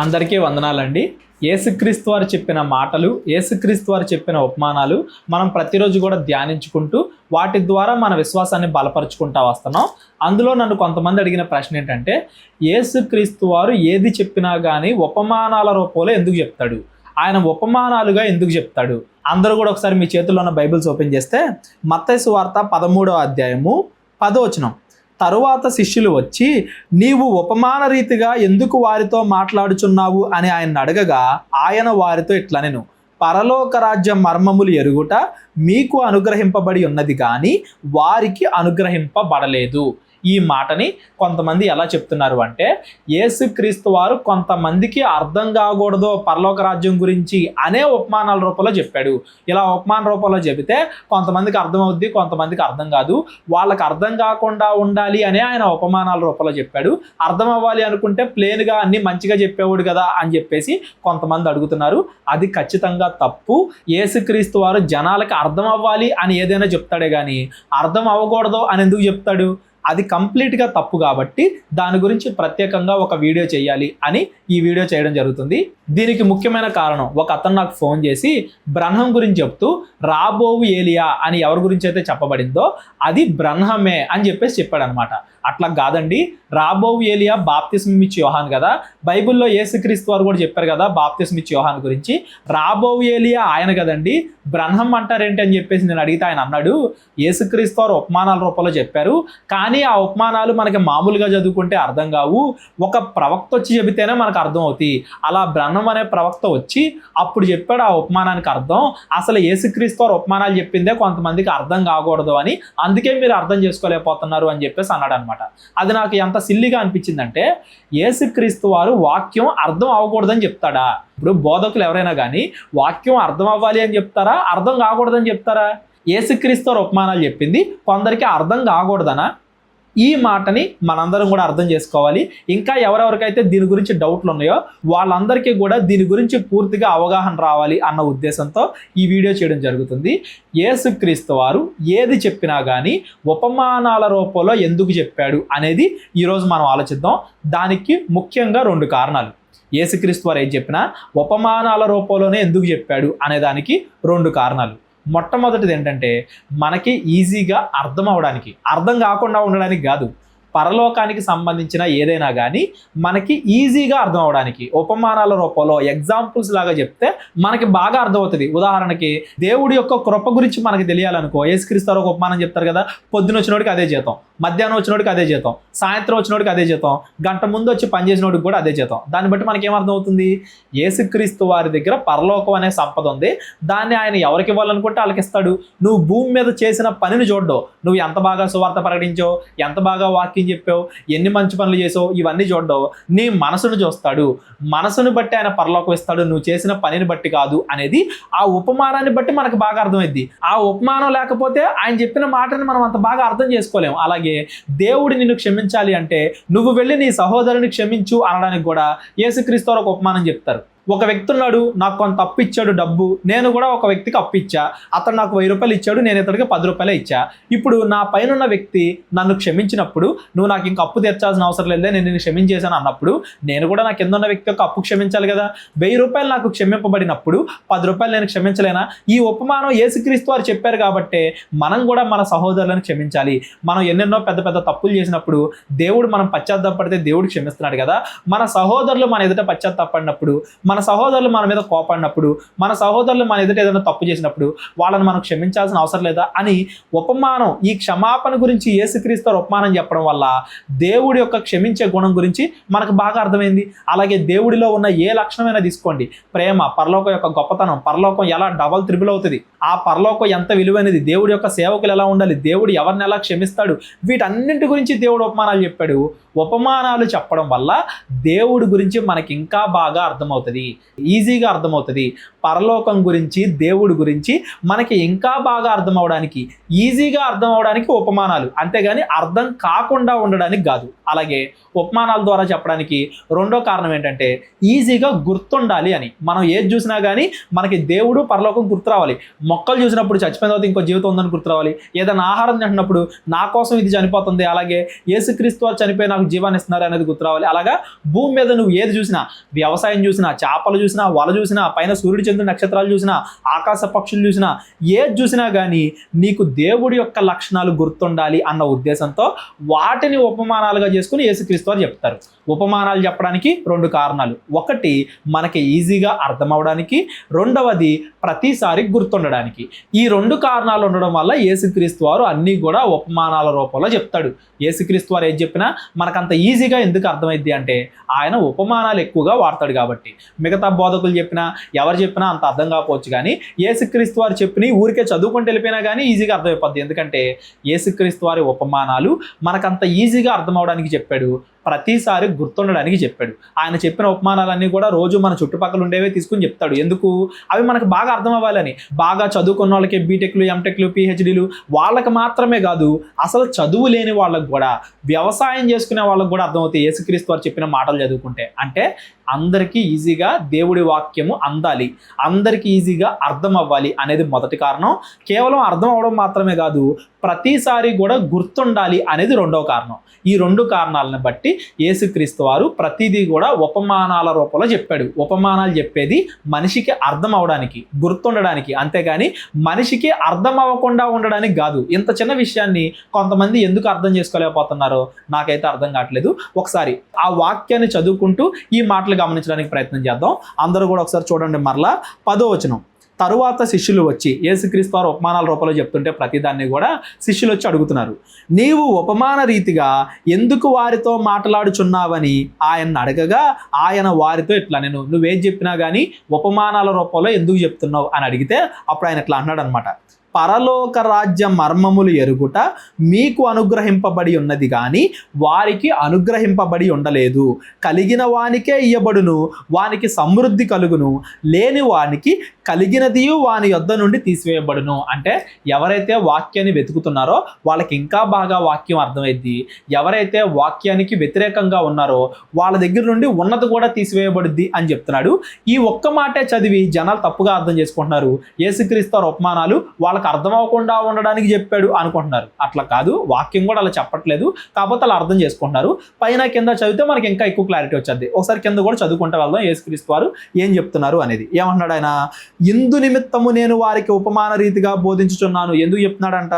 అందరికీ వందనాలండి. యేసుక్రీస్తు వారు చెప్పిన మాటలు, యేసుక్రీస్తు వారు చెప్పిన ఉపమానాలు మనం ప్రతిరోజు కూడా ధ్యానించుకుంటూ వాటి ద్వారా మన విశ్వాసాన్ని బలపరుచుకుంటా వస్తున్నాం. అందులో నన్ను కొంతమంది అడిగిన ప్రశ్న ఏంటంటే, యేసుక్రీస్తు వారు ఏది చెప్పినా కానీ ఉపమానాల రూపంలో ఎందుకు చెప్తాడు? ఆయన ఉపమానాలుగా ఎందుకు చెప్తాడు? అందరూ కూడా ఒకసారి మీ చేతుల్లో ఉన్న బైబిల్స్ ఓపెన్ చేస్తే మత్తయి సువార్త 13వ అధ్యాయము 10వ వచనం. తరువాత శిష్యులు వచ్చి, నీవు ఉపమాన రీతిగా ఎందుకు వారితో మాట్లాడుచున్నావు అని ఆయన అడగగా, ఆయన వారితో ఇట్లనెను, పరలోక రాజ్య మర్మములు ఎరుగుట మీకు అనుగ్రహింపబడి ఉన్నది కానీ వారికి అనుగ్రహింపబడలేదు. ఈ మాటని కొంతమంది ఎలా చెప్తున్నారు అంటే, యేసుక్రీస్తు వారు కొంతమందికి అర్థం కాకూడదు పరలోక రాజ్యం గురించి అనే ఉపమానాల రూపంలో చెప్పాడు. ఇలా ఉపమాన రూపంలో చెబితే కొంతమందికి అర్థం అవుద్ది, కొంతమందికి అర్థం కాదు. వాళ్ళకి అర్థం కాకుండా ఉండాలి అనే ఆయన ఉపమానాల రూపంలో చెప్పాడు. అర్థం అవ్వాలి అనుకుంటే ప్లేన్గా అన్ని మంచిగా చెప్పేవాడు కదా అని చెప్పేసి కొంతమంది అడుగుతున్నారు. అది ఖచ్చితంగా తప్పు. యేసుక్రీస్తు వారు జనాలకి అర్థం అవ్వాలి అని ఏదైనా చెప్తాడే కానీ అర్థం అవ్వకూడదు అని ఎందుకు చెప్తాడు? అది కంప్లీట్గా తప్పు. కాబట్టి దాని గురించి ప్రత్యేకంగా ఒక వీడియో చేయాలి అని ఈ వీడియో చేయడం జరుగుతుంది. దీనికి ముఖ్యమైన కారణం, ఒక అతను నాకు ఫోన్ చేసి బ్రహ్మం గురించి చెప్తూ రాబోవు ఏలియా అని ఎవరి గురించి అయితే చెప్పబడిందో అది బ్రహ్మమే అని చెప్పేసి చెప్పాడు అనమాట. అట్లా కాదండి, రాబోవు ఏలియా బాప్తిస్మం ఇచ్చి యోహాన్ కదా. బైబిల్లో యేసుక్రీస్తు వారు కూడా చెప్పారు కదా బాప్తిస్మం ఇచ్చి యోహాన్ గురించి. రాబోవు ఏలియా ఆయన కదండి, బ్రహ్మం అంటారేంటి అని చెప్పేసి నేను అడిగితే ఆయన అన్నాడు, యేసుక్రీస్తు వారు ఉపమానాల రూపంలో చెప్పారు, కానీ ఆ ఉపమానాలు మనకి మామూలుగా చదువుకుంటే అర్థం కావు, ఒక ప్రవక్త వచ్చి చెబితేనే మనకు అర్థం అవుతాయి. అలా బ్రహ్మం అనే ప్రవక్త వచ్చి అప్పుడు చెప్పాడు ఆ ఉపమానానికి అర్థం. అసలు యేసుక్రీస్తు వారు ఉపమానాలు చెప్పిందే కొంతమందికి అర్థం కాకూడదు అని, అందుకే మీరు అర్థం చేసుకోలేకపోతున్నారు అని చెప్పేసి అన్నాడు అనమాట. అది నాకు ఎంత సిల్లిగా అనిపించిందంటే, యేసుక్రీస్తు వారు వాక్యం అర్థం అవ్వకూడదని చెప్తాడా? ఇప్పుడు బోధకులు ఎవరైనా కానీ వాక్యం అర్థం అవ్వాలి అని చెప్తారా, అర్థం కాకూడదని చెప్తారా? యేసుక్రీస్తు వారు ఉపమానాలు చెప్పింది కొందరికి అర్థం కాకూడదనా? ఈ మాటని మనందరం కూడా అర్థం చేసుకోవాలి. ఇంకా ఎవరెవరికైతే దీని గురించి డౌట్లు ఉన్నాయో వాళ్ళందరికీ కూడా దీని గురించి పూర్తిగా అవగాహన రావాలి అన్న ఉద్దేశంతో ఈ వీడియో చేయడం జరుగుతుంది. యేసుక్రీస్తు వారు ఏది చెప్పినా కానీ ఉపమానాల రూపంలో ఎందుకు చెప్పాడు అనేది ఈరోజు మనం ఆలోచిద్దాం. దానికి ముఖ్యంగా 2 కారణాలు. యేసుక్రీస్తు వారు ఏది చెప్పినా ఉపమానాల రూపంలోనే ఎందుకు చెప్పాడు అనే దానికి 2 కారణాలు. మొట్టమొదటిది ఏంటంటే, మనకి ఈజీగా అర్థం అవడానికి, అర్థం కాకుండా ఉండడానికి కాదు, పరలోకానికి సంబంధించిన ఏదైనా కానీ మనకి ఈజీగా అర్థం అవడానికి ఉపమానాల రూపంలో ఎగ్జాంపుల్స్ లాగా చెప్తే మనకి బాగా అర్థమవుతుంది. ఉదాహరణకి దేవుడి యొక్క కృప గురించి మనకి తెలియాలనుకో, యేసుక్రీస్తు ఒక ఉపమానం చెప్తారు కదా, పొద్దున వచ్చినోడికి అదే జీతం, మధ్యాహ్నం వచ్చినోడికి అదే జీతం, సాయంత్రం వచ్చినోడికి అదే జీతం, గంట ముందు వచ్చి పనిచేసినోడికి కూడా అదే జీతం. దాన్ని బట్టి మనకి ఏమర్థం అవుతుంది? యేసుక్రీస్తు వారి దగ్గర పరలోకం అనే సంపద ఉంది, దాన్ని ఆయన ఎవరికి ఇవ్వాలనుకుంటే వాళ్ళకి ఇస్తాడు. నువ్వు భూమి మీద చేసిన పనిని చూడ్డవు, నువ్వు ఎంత బాగా సువార్త ప్రకటించావు, ఎంత బాగా వాక్యం చెప్పావు, ఎన్ని మంచి పనులు చేసావు, ఇవన్నీ చూడ్డవు. నీ మనసును చూస్తాడు, మనసును బట్టి ఆయన పరలోకం ఇస్తాడు, నువ్వు చేసిన పనిని బట్టి కాదు అనేది ఆ ఉపమానాన్ని బట్టి మనకు బాగా అర్థమైంది. ఆ ఉపమానం లేకపోతే ఆయన చెప్పిన మాటని మనం అంత బాగా అర్థం చేసుకోలేము. అలాగే దేవుడు నిన్ను క్షమించాలి అంటే నువ్వు వెళ్ళి నీ సహోదరుని క్షమించు అనడానికి కూడా యేసుక్రీస్తు ఒక ఉపమానం చెప్తారు. ఒక వ్యక్తి ఉన్నాడు, నాకు కొంత అప్పు ఇచ్చాడు డబ్బు, నేను కూడా ఒక వ్యక్తికి అప్పు ఇచ్చా, అతను నాకు 1000 రూపాయలు ఇచ్చాడు, నేను ఇతడికి 10 రూపాయలే ఇచ్చా. ఇప్పుడు నా పైన ఉన్న వ్యక్తి నన్ను క్షమించినప్పుడు, నువ్వు నాకు ఇంక అప్పు తీర్చాల్సిన అవసరం లేదే, నేను నిన్ను క్షమించేశాను అన్నప్పుడు నేను కూడా నా కింద ఉన్న వ్యక్తి యొక్క అప్పు క్షమించాలి కదా. 1000 రూపాయలు నాకు క్షమింపబడినప్పుడు 10 రూపాయలు నేను క్షమించలేనా? ఈ ఉపమానం యేసుక్రీస్తు వారు చెప్పారు కాబట్టి మనం కూడా మన సహోదరులను క్షమించాలి. మనం ఎన్నెన్నో పెద్ద పెద్ద తప్పులు చేసినప్పుడు దేవుడు మనం పశ్చాత్తాపడితే దేవుడు క్షమిస్తున్నాడు కదా. మన సహోదరులు మన ఎదుట పశ్చాత్తాపడినప్పుడు, మన సహోదరులు మన మీద కోపడినప్పుడు, మన సహోదరులు మన ఎదుట ఏదైనా తప్పు చేసినప్పుడు వాళ్ళని మనం క్షమించాల్సిన అవసరం లేదా అని ఉపమానం, ఈ క్షమాపణ గురించి యేసుక్రీస్తు ఉపమానం చెప్పడం వల్ల దేవుడి యొక్క క్షమించే గుణం గురించి మనకు బాగా అర్థమైంది. అలాగే దేవుడిలో ఉన్న ఏ లక్షణమైనా తీసుకోండి, ప్రేమ, పరలోకం యొక్క గొప్పతనం, పరలోకం ఎలా డబల్ త్రిబుల్ అవుతుంది, ఆ పరలోకం ఎంత విలువైనది, దేవుడి యొక్క సేవకులు ఎలా ఉండాలి, దేవుడు ఎవరిని ఎలా క్షమిస్తాడు, వీటన్నింటి గురించి దేవుడు ఉపమానాలు చెప్పాడు. ఉపమానాలు చెప్పడం వల్ల దేవుడి గురించి మనకి ఇంకా బాగా అర్థమవుతుంది, ఈజీగా అర్థమవుతుంది. పరలోకం గురించి, దేవుడి గురించి మనకి ఇంకా బాగా అర్థం అవడానికి, ఈజీగా అర్థం అవడానికి ఉపమానాలు, అంతేగాని అర్థం కాకుండా ఉండడానికి కాదు. అలాగే ఉపమానాల ద్వారా చెప్పడానికి 2వ కారణం ఏంటంటే, ఈజీగా గుర్తుండాలి అని. మనం ఏది చూసినా కానీ మనకి దేవుడు, పరలోకం గుర్తు రావాలి. మొక్కలు చూసినప్పుడు చచ్చిపోయిన తర్వాత ఇంకో జీవితం ఉందని గుర్తు రావాలి. ఏదైనా ఆహారం తింటున్నప్పుడు నా కోసం ఇది చనిపోతుంది, అలాగే యేసుక్రీస్తు వారు చనిపోయి నాకు మనకు జీవాన్ని ఇస్తున్నారు అనేది గుర్తు రావాలి. అలాగా భూమి మీద నువ్వు ఏది చూసినా, వ్యవసాయం చూసినా, చేపలు చూసినా, వల చూసినా, పైన సూర్యుడు చంద్రుడు నక్షత్రాలు చూసినా, ఆకాశ పక్షులు చూసినా, ఏది చూసినా కానీ నీకు దేవుడి యొక్క లక్షణాలు గుర్తుండాలి అన్న ఉద్దేశంతో వాటిని ఉపమానాలుగా చేసుకుని యేసుక్రీస్తు వారు చెప్తారు. ఉపమానాలు చెప్పడానికి 2 కారణాలు. ఒకటి మనకి ఈజీగా అర్థం అవడానికి, రెండవది ప్రతిసారి గుర్తుండడానికి. ఈ 2 కారణాలు ఉండడం వల్ల యేసుక్రీస్తు వారు అన్నీ కూడా ఉపమానాల రూపంలో చెప్తాడు. యేసుక్రీస్తు వారు ఏది చెప్పినా మనకంత ఈజీగా ఎందుకు అర్థమైద్ది అంటే ఆయన ఉపమానాలు ఎక్కువగా వాడతాడు కాబట్టి. మిగతా బోధకులు చెప్పినా, ఎవరు చెప్పినా అంత అర్థం కాకపోవచ్చు, కానీ యేసుక్రీస్తు వారు చెప్పిన ఊరికే చదువుకుంటూ వెళ్ళిపోయినా కానీ ఈజీగా అర్థమైపోద్ది. ఎందుకంటే యేసుక్రీస్తు వారి ఉపమానాలు మనకంత ఈజీగా అర్థం అవడానికి చెప్పాడు, ప్రతిసారి గుర్తుండడానికి చెప్పాడు. ఆయన చెప్పిన ఉపమానాలన్నీ కూడా రోజు మన చుట్టుపక్కల ఉండేవే తీసుకుని చెప్తాడు. ఎందుకు? అవి మనకు బాగా అర్థం అవ్వాలని. బాగా చదువుకున్న వాళ్ళకి బీటెక్లు, ఎంటెక్లు, పిహెచ్డీలు వాళ్ళకి మాత్రమే కాదు, అసలు చదువు లేని వాళ్ళకు కూడా, వ్యవసాయం చేసుకునే వాళ్ళకు కూడా అర్థమవుతాయి యేసుక్రీస్తు వారు చెప్పిన మాటలు చదువుకుంటే. అంటే అందరికీ ఈజీగా దేవుడి వాక్యము అందాలి, అందరికీ ఈజీగా అర్థం అవ్వాలి అనేది మొదటి కారణం. కేవలం అర్థం అవడం మాత్రమే కాదు, ప్రతిసారి కూడా గుర్తుండాలి అనేది రెండవ కారణం. ఈ 2 కారణాలను బట్టి యేసుక్రీస్తు వారు ప్రతిదీ కూడా ఉపమానాల రూపంలో చెప్పాడు. ఉపమానాలు చెప్పేది మనిషికి అర్థం అవడానికి, గుర్తుండడానికి, అంతేగాని మనిషికి అర్థం అవ్వకుండా ఉండడానికి కాదు. ఇంత చిన్న విషయాన్ని కొంతమంది ఎందుకు అర్థం చేసుకోలేకపోతున్నారో నాకైతే అర్థం కావట్లేదు. ఒకసారి ఆ వాక్యాన్ని చదువుకుంటూ ఈ మాటలు గమనించడానికి ప్రయత్నం చేద్దాం. అందరూ కూడా ఒకసారి చూడండి. మరలా 10వ వచనం. తరువాత శిష్యులు వచ్చి, యేసుక్రీస్తు వారు ఉపమానాల రూపంలో చెప్తుంటే ప్రతిదాన్ని కూడా శిష్యులు వచ్చి అడుగుతున్నారు, నీవు ఉపమాన రీతిగా ఎందుకు వారితో మాట్లాడుచున్నావని ఆయన అడగగా ఆయన వారితో ఇట్లా, నువ్వేం చెప్పినా కానీ ఉపమానాల రూపంలో ఎందుకు చెప్తున్నావు అని అడిగితే అప్పుడు ఆయన ఇట్లా అన్నాడు అనమాట. పరలోక రాజ్య మర్మములు ఎరుగుట మీకు అనుగ్రహింపబడి ఉన్నది కానీ వారికి అనుగ్రహింపబడి ఉండలేదు. కలిగిన వానికే ఇయ్యబడును, వానికి సమృద్ధి కలుగును, లేని వానికి కలిగినది వాని యొద్ద నుండి తీసివేయబడును. అంటే ఎవరైతే వాక్యాన్ని వెతుకుతున్నారో వాళ్ళకి ఇంకా బాగా వాక్యం అర్థమైద్ది. ఎవరైతే వాక్యానికి వ్యతిరేకంగా ఉన్నారో వాళ్ళ దగ్గర నుండి ఉన్నది కూడా తీసివేయబడుద్ది అని చెప్తున్నాడు. ఈ ఒక్క మాటే చదివి జనాలు తప్పుగా అర్థం చేసుకుంటున్నారు. యేసుక్రీస్తు వారి ఉపమానాలు వాళ్ళకి అర్థం అవ్వకుండా ఉండడానికి చెప్పాడు అనుకుంటున్నారు. అట్లా కాదు, వాక్యం కూడా అలా చెప్పట్లేదు, కాకపోతే అలా అర్థం చేసుకుంటున్నారు. పైన కింద చదివితే మనకి ఇంకా ఎక్కువ క్లారిటీ వచ్చేది. ఒకసారి కింద కూడా చదువుకుంటూ వెళ్దాం యేసుక్రీస్తు వారు ఏం చెప్తున్నారు అనేది. ఏమంటున్నాడు ఆయన? ఇందు నిమిత్తము నేను వారికి ఉపమాన రీతిగా బోధించుచున్నాను. ఎందుకు చెప్తున్నాడంట?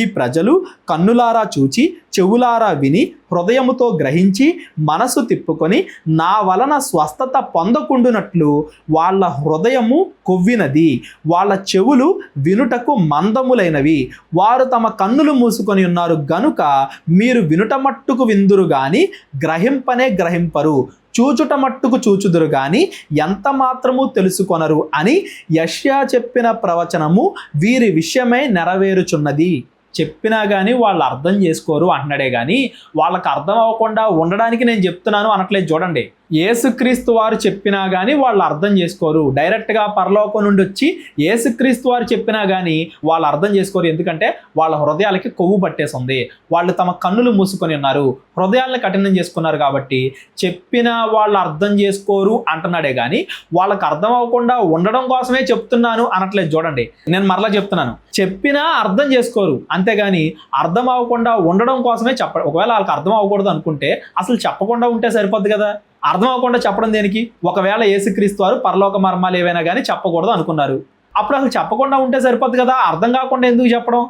ఈ ప్రజలు కన్నులారా చూచి, చెవులారా విని, హృదయముతో గ్రహించి, మనసు తిప్పుకొని నా వలన స్వస్థత పొందకుండునట్లు వాళ్ళ హృదయము కొవ్వినది, వాళ్ళ చెవులు వినుటకు మందములైనవి, వారు తమ కన్నులు మూసుకొని ఉన్నారు గనుక మీరు వినుట మట్టుకు విందురు గాని గ్రహింపనే గ్రహింపరు, చూచుట మట్టుకు చూచుదురు గాని ఎంత మాత్రము తెలుసుకొనరు అని యెషయా చెప్పిన ప్రవచనము వీరి విషయమై నెరవేరుచున్నది. చెప్పినా కానీ వాళ్ళు అర్థం చేసుకోరు అంటున్నాడే కానీ వాళ్ళకి అర్థం అవ్వకుండా ఉండడానికి నేను చెప్తున్నాను అనట్లేదు. చూడండి, యేసుక్రీస్తు వారు చెప్పినా కానీ వాళ్ళు అర్థం చేసుకోరు. డైరెక్ట్గా పరలోకం నుండి వచ్చి యేసుక్రీస్తు వారు చెప్పినా కానీ వాళ్ళు అర్థం చేసుకోరు. ఎందుకంటే వాళ్ళ హృదయాలకి కొవ్వు పట్టేసింది, వాళ్ళు తమ కన్నులు మూసుకొని ఉన్నారు, హృదయాలను కఠినం చేసుకున్నారు. కాబట్టి చెప్పినా వాళ్ళు అర్థం చేసుకోరు అంటున్నాడే కానీ వాళ్ళకి అర్థం అవ్వకుండా ఉండడం కోసమే చెప్తున్నాను అనట్లేదు. చూడండి, నేను మరలా చెప్తున్నాను, చెప్పినా అర్థం చేసుకోరు, అంతేగాని అర్థం అవ్వకుండా ఉండడం కోసమే చెప్పడం. ఒకవేళ వాళ్ళకి అర్థం అవ్వకూడదు అనుకుంటే అసలు చెప్పకుండా ఉంటే సరిపోద్ది కదా. అర్థం అవ్వకుండా చెప్పడం దేనికి? ఒకవేళ యేసుక్రీస్తు వారు పరలోక మర్మాలు ఏవైనా కానీ చెప్పకూడదు అనుకున్నారు, అప్పుడు అసలు చెప్పకుండా ఉంటే సరిపోద్ది కదా. అర్థం కాకుండా ఎందుకు చెప్పడం?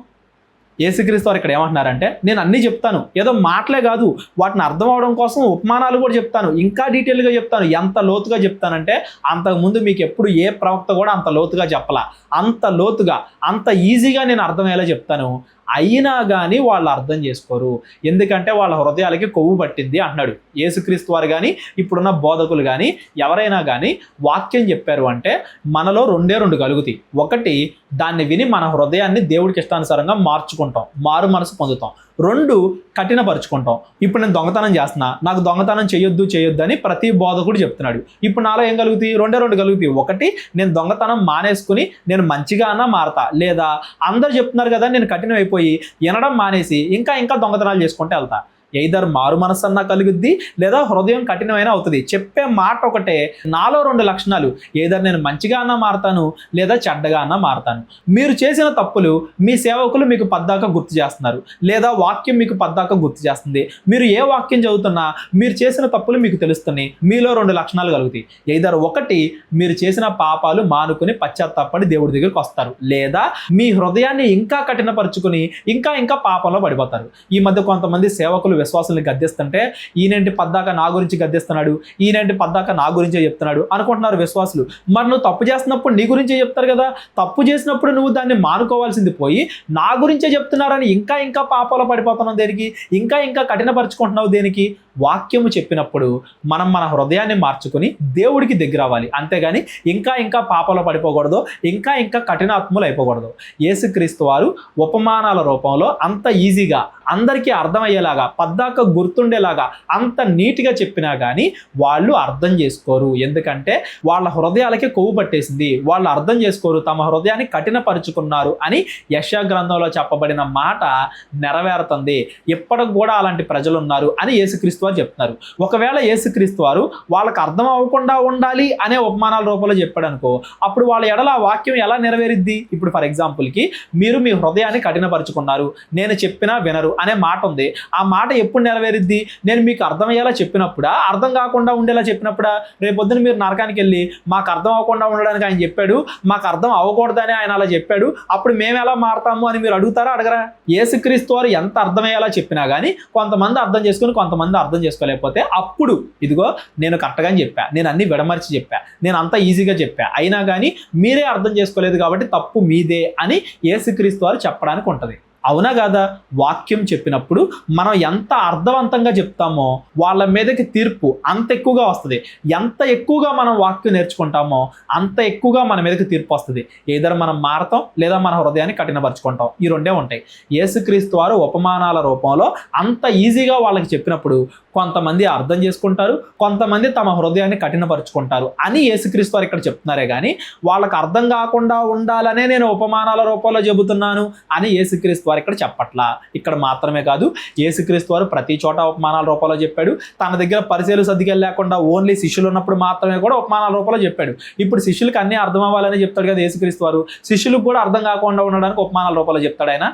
యేసుక్రీస్తు వారు ఇక్కడ ఏమంటున్నారంటే, నేను అన్నీ చెప్తాను, ఏదో మాటలే కాదు, వాటిని అర్థం అవడం కోసం ఉపమానాలు కూడా చెప్తాను, ఇంకా డీటెయిల్గా చెప్తాను. ఎంత లోతుగా చెప్తానంటే అంతకుముందు మీకు ఎప్పుడు ఏ ప్రవక్త కూడా అంత లోతుగా చెప్పలా. అంత లోతుగా, అంత ఈజీగా నేను అర్థమయ్యేలా చెప్తాను. అయినా కానీ వాళ్ళు అర్థం చేసుకోరు, ఎందుకంటే వాళ్ళ హృదయాలకి కొవ్వు పట్టింది అంటున్నాడు. యేసుక్రీస్తు వారు కానీ ఇప్పుడున్న బోధకులు కానీ ఎవరైనా కానీ వాక్యం చెప్పారు అంటే మనలో 2 కలుగుతాయి. ఒకటి, దాన్ని విని మన హృదయాన్ని దేవుడికి ఇష్టానుసారంగా మార్చుకుంటాం, మారు మనసు పొందుతాం. 2, కఠినపరుచుకుంటాం. ఇప్పుడు నేను దొంగతనం చేస్తున్నా, నాకు దొంగతనం చేయొద్దు అని ప్రతి బోధకుడు చెప్తున్నాడు. ఇప్పుడు నాలో ఏం కలుగుతాయి? 2 కలుగుతాయి. ఒకటి, నేను దొంగతనం మానేసుకుని నేను మంచిగా అన్నా మారతా, లేదా అందరు చెప్తున్నారు కదా నేను కఠినం అయిపోయి వినడం మానేసి ఇంకా దొంగతనాలు చేసుకుంటే వెళ్తా. ఎయిదర్ మారు మనసన్నా కలుగుద్ది లేదా హృదయం కఠినమైన అవుతుంది. చెప్పే మాట ఒకటే, నాలో 2 లక్షణాలు, ఎయిదర్ నేను మంచిగా అన్నా మారతాను లేదా చెడ్డగా అన్నా మారతాను. మీరు చేసిన తప్పులు మీ సేవకులు మీకు పద్దాక గుర్తు చేస్తున్నారు లేదా వాక్యం మీకు పద్దాక గుర్తు చేస్తుంది. మీరు ఏ వాక్యం చదువుతున్నా మీరు చేసిన తప్పులు మీకు తెలుస్తున్నాయి. మీలో 2 లక్షణాలు కలుగుతాయి. ఎయిదర్ ఒకటి, మీరు చేసిన పాపాలు మానుకుని పశ్చాత్తాపడి దేవుడి దగ్గరికి వస్తారు, లేదా మీ హృదయాన్ని ఇంకా కఠినపరుచుకుని ఇంకా పాపంలో పడిపోతారు. ఈ మధ్య కొంతమంది సేవకులు విశ్వాసుల్ని గద్దిస్తుంటే, ఈయనేంటి పద్దాక నా గురించి గద్దిస్తున్నాడు, ఈయనేంటి పద్దాక నా గురించే చెప్తున్నాడు అనుకుంటున్నారు విశ్వాసులు. మరి నువ్వు తప్పు చేస్తున్నప్పుడు నీ గురించే చెప్తారు కదా, తప్పు చేసినప్పుడు నువ్వు దాన్ని మానుకోవాల్సింది పోయి నా గురించే చెప్తున్నారని ఇంకా పాపంలో పడిపోతున్నావు దేనికి, ఇంకా కఠినపరుచుకుంటున్నావు దేనికి? వాక్యము చెప్పినప్పుడు మనం మన హృదయాన్ని మార్చుకుని దేవుడికి దగ్గర అవ్వాలి, అంతేగాని ఇంకా పాపంలో పడిపోకూడదు, ఇంకా కఠినాత్ములు అయిపోకూడదు. యేసుక్రీస్తు వారు ఉపమానాల రూపంలో అంత ఈజీగా అందరికీ అర్థమయ్యేలాగా పద్దాక గుర్తుండేలాగా అంత నీట్గా చెప్పినా కానీ వాళ్ళు అర్థం చేసుకోరు. ఎందుకంటే వాళ్ళ హృదయాలకి కొవ్వు పట్టేసింది, వాళ్ళు అర్థం చేసుకోరు, తమ హృదయాన్ని కఠినపరుచుకున్నారు అని యెషయా గ్రంథంలో చెప్పబడిన మాట నెరవేరుతుంది. ఇప్పటికి కూడా అలాంటి ప్రజలు ఉన్నారు అని యేసుక్రీస్తు వారు చెప్తున్నారు. ఒకవేళ యేసుక్రీస్తు వారు వాళ్ళకి అర్థం అవ్వకుండా ఉండాలి అనే ఉపమానాల రూపంలో చెప్పాడు అనుకో, అప్పుడు వాళ్ళ ఎడల ఆ వాక్యం ఎలా నెరవేరిద్ది? ఇప్పుడు ఫర్ ఎగ్జాంపుల్కి మీరు మీ హృదయాన్ని కఠినపరుచుకున్నారు, నేను చెప్పినా వినరు అనే మాట ఉంది. ఆ మాట ఎప్పుడు నెరవేరిద్ది? నేను మీకు అర్థమయ్యేలా చెప్పినప్పుడా, అర్థం కాకుండా ఉండేలా చెప్పినప్పుడా? రేపొద్దున మీరు నరకానికి వెళ్ళి మాకు అర్థం అవ్వకుండా ఉండడానికి ఆయన చెప్పాడు, మాకు అర్థం అవ్వకూడదని ఆయన అలా చెప్పాడు, అప్పుడు మేము ఎలా మారతాము అని మీరు అడుగుతారా, అడగరా? యేసుక్రీస్తు వారు ఎంత అర్థమయ్యేలా చెప్పినా కానీ కొంతమంది అర్థం చేసుకుని కొంతమంది అర్థం చేసుకోలేకపోతే అప్పుడు ఇదిగో నేను కరెక్ట్గానే చెప్పా, నేను అన్ని విడమర్చి చెప్పా, నేను అంతా ఈజీగా చెప్పా, అయినా కానీ మీరే అర్థం చేసుకోలేదు కాబట్టి తప్పు మీదే అని యేసుక్రీస్తు వారు చెప్పడానికి ఉంటుంది. అవునా కాదా? వాక్యం చెప్పినప్పుడు మనం ఎంత అర్థవంతంగా చెప్తామో వాళ్ళ మీదకి తీర్పు అంత ఎక్కువగా వస్తుంది. ఎంత ఎక్కువగా మనం వాక్యం నేర్చుకుంటామో అంత ఎక్కువగా మన మీదకి తీర్పు వస్తుంది. ఏదైనా మనం మారతాం లేదా మన హృదయాన్ని కఠినపరుచుకుంటాం, ఈ రెండే ఉంటాయి. యేసుక్రీస్తు వారు ఉపమానాల రూపంలో అంత ఈజీగా వాళ్ళకి చెప్పినప్పుడు కొంతమంది అర్థం చేసుకుంటారు, కొంతమంది తమ హృదయాన్ని కఠినపరుచుకుంటారు అని యేసుక్రీస్తు వారు ఇక్కడ చెప్తున్నారే కానీ వాళ్ళకి అర్థం కాకుండా ఉండాలనే నేను ఉపమానాల రూపంలో చెబుతున్నాను అని యేసుక్రీస్తు వారు ఇక్కడ చెప్పట్లా. ఇక్కడ మాత్రమే కాదు, యేసుక్రీస్తు వారు ప్రతి చోట ఉపమానాల రూపంలో చెప్పాడు. తన దగ్గర పరిచయలు సర్దికెళ్ళి లేకుండా ఓన్లీ శిష్యులు ఉన్నప్పుడు మాత్రమే కూడా ఉపమానాల రూపంలో చెప్పాడు. ఇప్పుడు శిష్యులకు అన్నీ అర్థం అవ్వాలని చెప్తాడు కదా యేసుక్రీస్తు వారు, శిష్యులకు కూడా అర్థం కాకుండా ఉండడానికి ఉపమానాల రూపంలో చెప్తాడు ఆయన.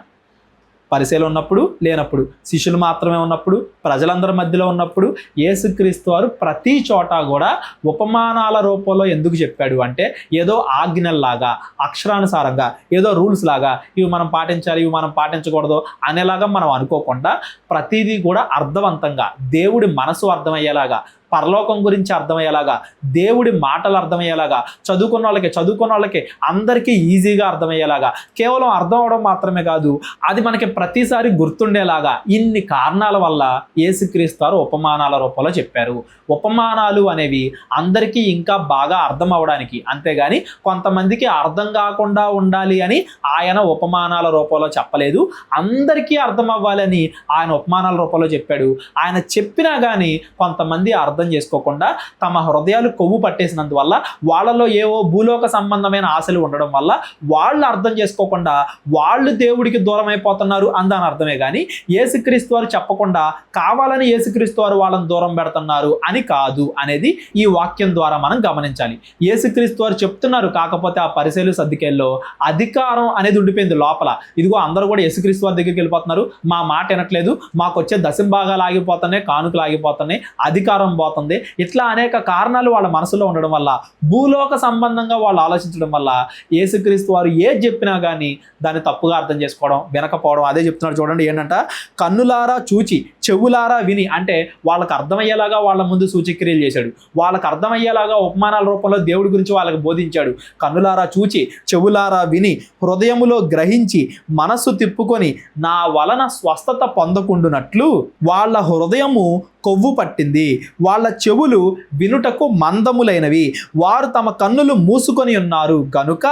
పరిచయలు ఉన్నప్పుడు లేనప్పుడు, శిష్యులు మాత్రమే ఉన్నప్పుడు, ప్రజలందరి మధ్యలో ఉన్నప్పుడు యేసుక్రీస్తు వారు ప్రతి చోట కూడా ఉపమానాల రూపంలో ఎందుకు చెప్పాడు అంటే ఏదో ఆజ్ఞల్లాగా అక్షరానుసారంగా ఏదో రూల్స్ లాగా ఇవి మనం పాటించాలి ఇవి మనం పాటించకూడదు అనేలాగా మనం అనుకోకుండా ప్రతిదీ కూడా అర్థవంతంగా దేవుడి మనసు అర్థమయ్యేలాగా, పరలోకం గురించి అర్థమయ్యేలాగా, దేవుడి మాటలు అర్థమయ్యేలాగా, చదువుకున్న వాళ్ళకి అందరికీ ఈజీగా అర్థమయ్యేలాగా, కేవలం అర్థం అవడం మాత్రమే కాదు అది మనకి ప్రతిసారి గుర్తుండేలాగా ఇన్ని కారణాల వల్ల యేసుక్రీస్తు వారు ఉపమానాల రూపంలో చెప్పారు. ఉపమానాలు అనేవి అందరికీ ఇంకా బాగా అర్థం అవడానికి, అంతేగాని కొంతమందికి అర్థం కాకుండా ఉండాలి అని ఆయన ఉపమానాల రూపంలో చెప్పలేదు. అందరికీ అర్థం అవ్వాలని ఆయన ఉపమానాల రూపంలో చెప్పాడు. ఆయన చెప్పినా కానీ కొంతమంది అర్థం చేసుకోకుండా తమ హృదయాలు కొవ్వు పట్టేసినందువల్ల వాళ్ళలో ఏవో భూలోక సంబంధమైన ఆశలు ఉండడం వల్ల వాళ్ళు అర్థం చేసుకోకుండా వాళ్ళు దేవుడికి దూరం అయిపోతున్నారు అందాని అర్థమే కానీ యేసుక్రీస్తు వారు చెప్పకుండా కావాలని యేసుక్రీస్తు వారు వాళ్ళని దూరం పెడుతున్నారు అని కాదు అనేది ఈ వాక్యం ద్వారా మనం గమనించాలి. యేసుక్రీస్తు వారు చెప్తున్నారు, కాకపోతే ఆ పరిచయలు సర్దికేల్లో అధికారం అనేది ఉండిపోయింది లోపల. ఇదిగో అందరూ కూడా యేసుక్రీస్తు వారి దగ్గరికి వెళ్ళిపోతున్నారు, మా మాట వినట్లేదు, మాకు వచ్చే దశంభాగాలు ఆగిపోతున్నాయి, కానుకలు ఆగిపోతున్నాయి, అధికారం పోతుంది, ఇట్లా అనేక కారణాలు వాళ్ళ మనసులో ఉండడం వల్ల భూలోక సంబంధంగా వాళ్ళు ఆలోచించడం వల్ల యేసుక్రీస్తు వారు ఏది చెప్పినా కానీ దాన్ని తప్పుగా అర్థం చేసుకోవడం, వినకపోవడం. అదే చెప్తున్నారు చూడండి, ఏంటంట కన్నులారా చూచి చెవులారా విని, అంటే వాళ్ళకి అర్థమయ్యేలాగా వాళ్ళ ముందు సూచక్రియలు చేశాడు, వాళ్ళకి అర్థమయ్యేలాగా ఉపమానాల రూపంలో దేవుడి గురించి వాళ్ళకి బోధించాడు. కన్నులారా చూచి చెవులారా విని హృదయములో గ్రహించి మనస్సు తిప్పుకొని నా వలన స్వస్థత పొందకుండునట్లు వాళ్ళ హృదయము కొవ్వు పట్టింది, వాళ్ళ చెవులు వినుటకు మందములైనవి, వారు తమ కన్నులు మూసుకొని ఉన్నారు గనుక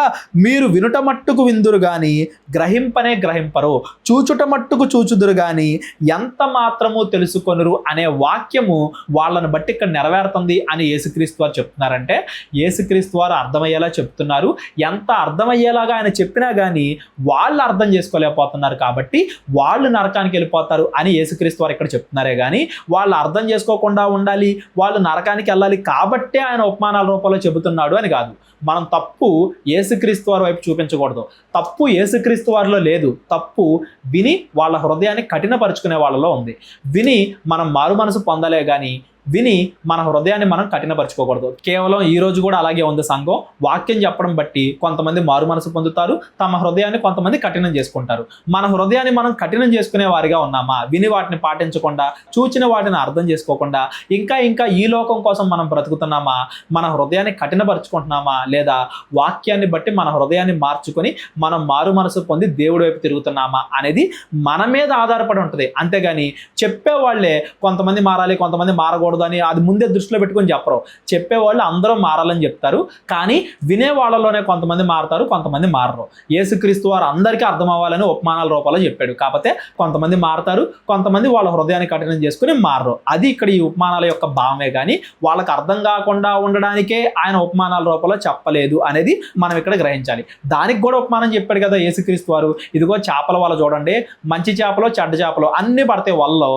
మీరు వినుట మట్టుకు విందురు గాని గ్రహింపనే గ్రహింపరు, చూచుట మట్టుకు చూచుదురు గాని ఎంత మాత్రము తెలుసుకొనురు అనే వాక్యము వాళ్ళను బట్టి ఇక్కడ నెరవేరుతుంది అని యేసుక్రీస్తు వారు చెప్తున్నారంటే, యేసుక్రీస్తు వారు అర్థమయ్యేలా చెప్తున్నారు. ఎంత అర్థమయ్యేలాగా ఆయన చెప్పినా కానీ వాళ్ళు అర్థం చేసుకోలేకపోతున్నారు కాబట్టి వాళ్ళు నరకానికి వెళ్ళిపోతారు అని యేసుక్రీస్తు వారు ఇక్కడ చెప్తున్నారే కానీ వాళ్ళు అర్థం చేసుకోకుండా ఉండాలి, వాళ్ళు నరకానికి వెళ్ళాలి కాబట్టే ఆయన ఉపమానాల రూపంలో చెబుతున్నాడు అని కాదు. మనం తప్పు యేసుక్రీస్తు వారి వైపు చూపించకూడదు. తప్పు యేసుక్రీస్తు వారిలో లేదు, తప్పు విని వాళ్ళ హృదయాన్ని కఠినపరుచుకునే వాళ్ళలో ఉంది. విని మనం మారు మనసు పొందలే కానీ విని మన హృదయాన్ని మనం కఠినపరచుకోకూడదు. కేవలం ఈ రోజు కూడా అలాగే ఉంది సంఘం. వాక్యం చెప్పడం బట్టి కొంతమంది మారు మనసు పొందుతారు, తమ హృదయాన్ని కొంతమంది కఠినం చేసుకుంటారు. మన హృదయాన్ని మనం కఠినం చేసుకునే వారిగా ఉన్నామా? విని వాటిని పాటించకుండా, చూచిన వాటిని అర్థం చేసుకోకుండా ఇంకా ఇంకా ఈ లోకం కోసం మనం బ్రతుకుతున్నామా? మన హృదయాన్ని కఠినపరుచుకుంటున్నామా? లేదా వాక్యాన్ని బట్టి మన హృదయాన్ని మార్చుకొని మనం మారు మనసు పొంది దేవుడి వైపు తిరుగుతున్నామా అనేది మన మీద ఆధారపడి ఉంటుంది. అంతేగాని చెప్పేవాళ్లే కొంతమంది మారాలి, కొంతమంది మారకూడదు అని అది ముందే దృష్టిలో పెట్టుకొని చెప్పరు. చెప్పేవాళ్ళు అందరూ మారాలని చెప్తారు, కానీ వినే వాళ్ళలోనే కొంతమంది మారతారు, కొంతమంది మారరు. యేసుక్రీస్తు వారు అందరికీ అర్థం అవ్వాలని ఉపమానాల రూపంలో చెప్పాడు. కాకపోతే కొంతమంది మారతారు, కొంతమంది వాళ్ళ హృదయాన్ని కఠినం చేసుకుని మారరు. అది ఇక్కడ ఈ ఉపమానాల యొక్క భావమే కానీ వాళ్ళకి అర్థం కాకుండా ఉండడానికే ఆయన ఉపమానాల రూపంలో చెప్పలేదు అనేది మనం ఇక్కడ గ్రహించాలి. దానికి కూడా ఉపమానం చెప్పాడు కదా యేసుక్రీస్తు వారు. ఇదిగో చేపల వల్ల చూడండి, మంచి చేపలు చెడ్డ చేపలు అన్ని పడతాయి వలలో,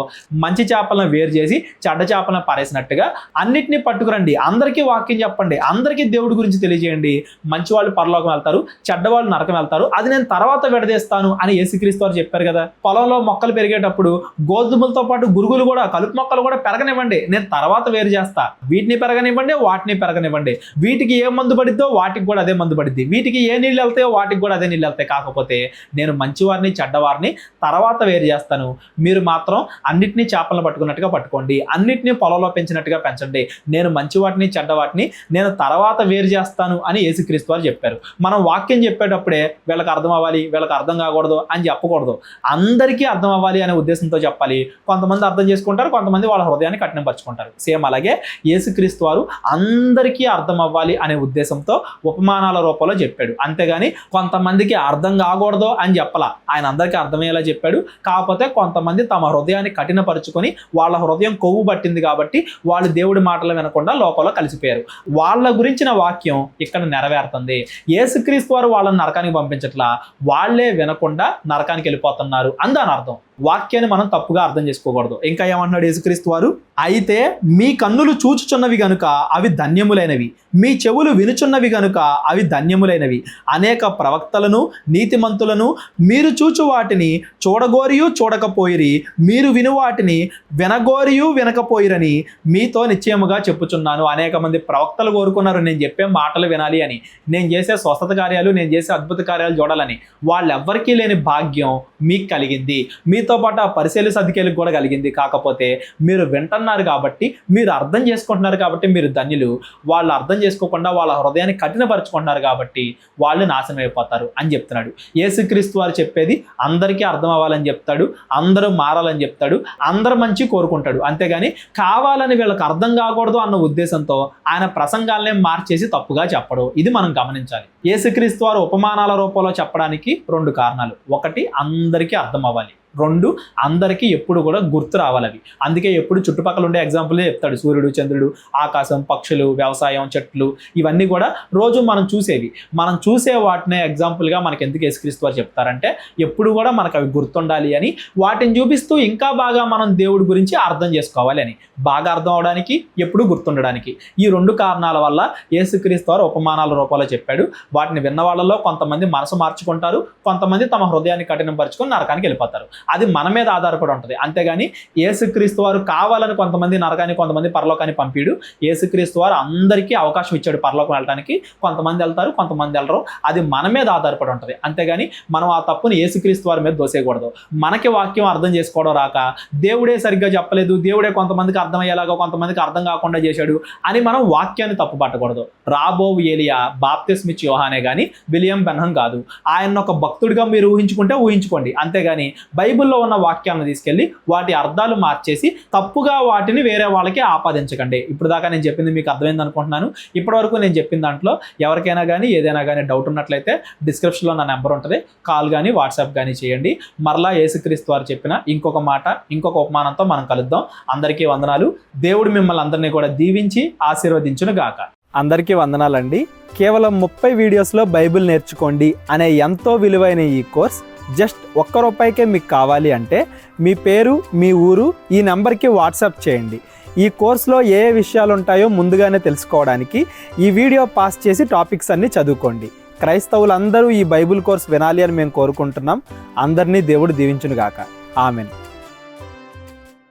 మంచి చేపలను వేరు చేసి చెడ్డ చేపలను పారేసినట్టుగా అన్నిటినీ పట్టుకురండి, అందరికీ వాక్యం చెప్పండి, అందరికీ దేవుడి గురించి తెలియజేయండి. మంచి వాళ్ళు పరలోకం వెళ్తారు, చెడ్డవాళ్ళు నరకం వెళ్తారు, అది నేను తర్వాత విడదీస్తాను అని యేసుక్రీస్తు వారు చెప్పారు కదా. పొలంలో మొక్కలు పెరిగేటప్పుడు గోధుమలతో పాటు గురుగులు కూడా, కలుపు మొక్కలు కూడా పెరగనివ్వండి, నేను తర్వాత వేరు చేస్తా. వీటిని పెరగనివ్వండి, వాటిని పెరగనివ్వండి. వీటికి ఏ మందు పడిద్దో వాటికి కూడా అదే మందు పడిద్ది, వీటికి ఏ నీళ్ళు వెళ్తాయో వాటికి కూడా అదే నీళ్ళు వెళ్తాయి. కాకపోతే నేను మంచివారిని చెడ్డవారిని తర్వాత వేరు చేస్తాను, మీరు మాత్రం అన్నిటినీ చేపలను పట్టుకున్నట్టుగా పట్టుకోండి, అన్నిటినీ పొలంలో పెంచినట్టుగా పెంచండి, నేను మంచి వాటిని చెడ్డ వాటిని నేను తర్వాత వేరు చేస్తాను అని యేసుక్రీస్తు వారు చెప్పారు. మనం వాక్యం చెప్పేటప్పుడే వీళ్ళకి అర్థం అవ్వాలి, వీళ్ళకి అర్థం కాకూడదు అని చెప్పకూడదు. అందరికీ అర్థం అవ్వాలి అనే ఉద్దేశంతో చెప్పాలి. కొంతమంది అర్థం చేసుకుంటారు, కొంతమంది వాళ్ళ హృదయాన్ని కఠినపరుచుకుంటారు. సేమ్ అలాగే యేసుక్రీస్తు వారు అందరికీ అర్థం అవ్వాలి అనే ఉద్దేశంతో ఉపమానాల రూపంలో చెప్పాడు. అంతేగాని కొంతమందికి అర్థం కాకూడదు అని చెప్పాల, ఆయన అందరికీ అర్థమయ్యేలా చెప్పాడు. కాకపోతే కొంతమంది తమ హృదయాన్ని కఠినపరుచుకొని వాళ్ళ హృదయం కొవ్వు పట్టింది కాబట్టి వాళ్ళు దేవుడి మాటలు వినకుండా లోకంలో కలిసిపోయారు. వాళ్ళ గురించిన వాక్యం ఇక్కడ నెరవేరుతుంది. యేసుక్రీస్తు వారు వాళ్ళని నరకానికి పంపించట్లా, వాళ్ళే వినకుండా నరకానికి వెళ్ళిపోతున్నారు అని దాని అర్థం. వాక్యాన్ని మనం తప్పుగా అర్థం చేసుకోకూడదు. ఇంకా ఏమంటున్నాడు యేసుక్రీస్తు వారు? అయితే మీ కన్నులు చూచుచున్నవి గనుక అవి ధన్యములైనవి, మీ చెవులు వినుచున్నవి గనుక అవి ధన్యములైనవి. అనేక ప్రవక్తలను నీతిమంతులను మీరు చూచు వాటిని చూడగోరియు చూడకపోయిరి, మీరు విను వాటిని వినగోరియు వినకపోయిరని మీతో నిశ్చయముగా చెప్పుచున్నాను. అనేక మంది ప్రవక్తలు కోరుకున్నారు నేను చెప్పే మాటలు వినాలి అని, నేను చేసే స్వస్థత కార్యాలు, నేను చేసే అద్భుత కార్యాలు చూడాలని. వాళ్ళెవ్వరికీ లేని భాగ్యం మీకు కలిగింది, మీతో పాటు ఆ పరిశీలి సదికేలకు కూడా కలిగింది. కాకపోతే మీరు వింటున్నారు కాబట్టి, మీరు అర్థం చేసుకుంటున్నారు కాబట్టి మీరు ధన్యులు. వాళ్ళు అర్థం చేసుకోకుండా వాళ్ళ హృదయాన్ని కఠినపరుచుకుంటున్నారు కాబట్టి వాళ్ళు నాశనం అయిపోతారు అని చెప్తున్నాడు. యేసుక్రీస్తు వారు చెప్పేది అందరికీ అర్థం అవ్వాలని చెప్తాడు, అందరూ మారాలని చెప్తాడు, అందరూ మంచి కోరుకుంటాడు. అంతేగాని కావాలని వీళ్ళకి అర్థం కాకూడదు అన్న ఉద్దేశంతో ఆయన ప్రసంగాలనే మార్చేసి తప్పుగా చెప్పడు. ఇది మనం గమనించాలి. యేసుక్రీస్తు వారు ఉపమానాల రూపంలో చెప్పడానికి 2 కారణాలు. ఒకటి, అందరికీ అర్థం అవ్వాలి. 2, అందరికీ ఎప్పుడు కూడా గుర్తు రావాలి అవి. అందుకే ఎప్పుడు చుట్టుపక్కల ఉండే ఎగ్జాంపులే చెప్తాడు. సూర్యుడు, చంద్రుడు, ఆకాశం, పక్షులు, వ్యవసాయం, చెట్లు, ఇవన్నీ కూడా రోజు మనం చూసేవి. మనం చూసే వాటినే ఎగ్జాంపుల్గా మనకి ఎందుకు యేసుక్రీస్తు వారు చెప్తారంటే ఎప్పుడు కూడా మనకు అవి గుర్తుండాలి అని, వాటిని చూపిస్తూ ఇంకా బాగా మనం దేవుడి గురించి అర్థం చేసుకోవాలి అని, బాగా అర్థం అవడానికి, ఎప్పుడు గుర్తుండడానికి. ఈ 2 కారణాల వల్ల యేసుక్రీస్తు వారు ఉపమానాల రూపంలో చెప్పాడు. వాటిని విన్న వాళ్ళలో కొంతమంది మనసు మార్చుకుంటారు, కొంతమంది తమ హృదయాన్ని కఠినపరుచుకొని నరకానికి వెళ్ళిపోతారు. అది మన మీద ఆధారపడి ఉంటుంది. అంతేగాని యేసుక్రీస్తు వారు కావాలని కొంతమంది నరకాన్ని, కొంతమంది పరలోకాన్ని పంపిడు. యేసుక్రీస్తు వారు అందరికీ అవకాశం ఇచ్చాడు పరలోకం వెళ్ళడానికి. కొంతమంది వెళ్తారు, కొంతమంది వెళ్ళరు. అది మన మీద ఆధారపడి ఉంటుంది. అంతేగాని మనం ఆ తప్పుని యేసుక్రీస్తు వారి మీద దోసేయకూడదు. మనకి వాక్యం అర్థం చేసుకోవడం రాక, దేవుడే సరిగ్గా చెప్పలేదు, దేవుడే కొంతమందికి అర్థమయ్యేలాగా కొంతమందికి అర్థం కాకుండా చేశాడు అని మనం వాక్యాన్ని తప్పు పట్టకూడదు. రాబోవు ఏలియా బాప్తిస్మిచ్చు యోహానే కానీ విలియం బెన్హం కాదు. ఆయన ఒక భక్తుడిగా మీరు ఊహించుకుంటే ఊహించుకోండి. అంతేగాని బైబిల్ బైబిల్లో ఉన్న వాక్యాలను తీసుకెళ్ళి వాటి అర్థాలు మార్చేసి తప్పుగా వాటిని వేరే వాళ్ళకి ఆపాదించకండి. ఇప్పుడు దాకా నేను చెప్పింది మీకు అర్థమైంది అనుకుంటున్నాను. ఇప్పటివరకు నేను చెప్పిన దాంట్లో ఎవరికైనా కానీ ఏదైనా కానీ డౌట్ ఉన్నట్లయితే డిస్క్రిప్షన్లో నా నెంబర్ ఉంటుంది, కాల్ కానీ వాట్సాప్ కానీ చేయండి. మరలా యేసుక్రీస్తు వారు చెప్పిన ఇంకొక మాట, ఇంకొక ఉపమానంతో మనం కలుద్దాం. అందరికీ వందనాలు. దేవుడు మిమ్మల్ని అందరినీ కూడా దీవించి ఆశీర్వదించును గాక. అందరికీ వందనాలండి. కేవలం 30 వీడియోస్లో బైబిల్ నేర్చుకోండి అనే ఎంతో విలువైన ఈ కోర్స్ జస్ట్ ₹1 మీకు కావాలి అంటే మీ పేరు, మీ ఊరు ఈ నెంబర్కి వాట్సాప్ చేయండి. ఈ కోర్సులో ఏ విషయాలు ఉంటాయో ముందుగానే తెలుసుకోవడానికి ఈ వీడియో పాస్ చేసి టాపిక్స్ అన్నీ చదువుకోండి. క్రైస్తవులందరూ ఈ బైబిల్ కోర్స్ వినాలి అని మేము కోరుకుంటున్నాం. అందరినీ దేవుడు దీవించును గాక. ఆమెన్.